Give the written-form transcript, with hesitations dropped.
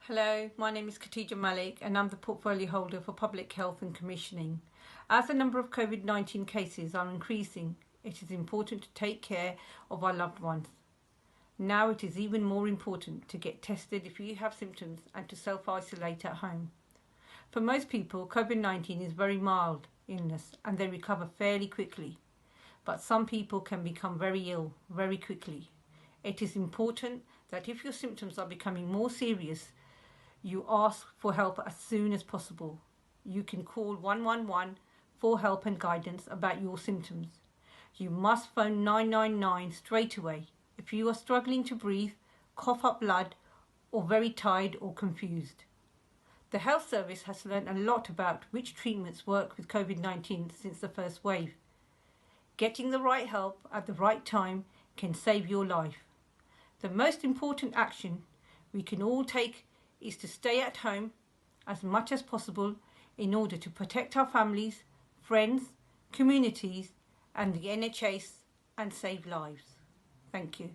Hello, my name is Khtija Malik and I'm the portfolio holder for Public Health and Commissioning. As the number of COVID-19 cases are increasing, it is important to take care of our loved ones. Now it is even more important to get tested if you have symptoms and to self-isolate at home. For most people, COVID-19 is very mild illness and they recover fairly quickly. But some people can become very ill very quickly. It is important that if your symptoms are becoming more serious, you ask for help as soon as possible. You can call 111 for help and guidance about your symptoms. You must phone 999 straight away if you are struggling to breathe, cough up blood, or very tired or confused. The health service has learned a lot about which treatments work with COVID-19 since the first wave. Getting the right help at the right time can save your life. The most important action we can all take is to stay at home as much as possible in order to protect our families, friends, communities and the NHS and save lives. Thank you.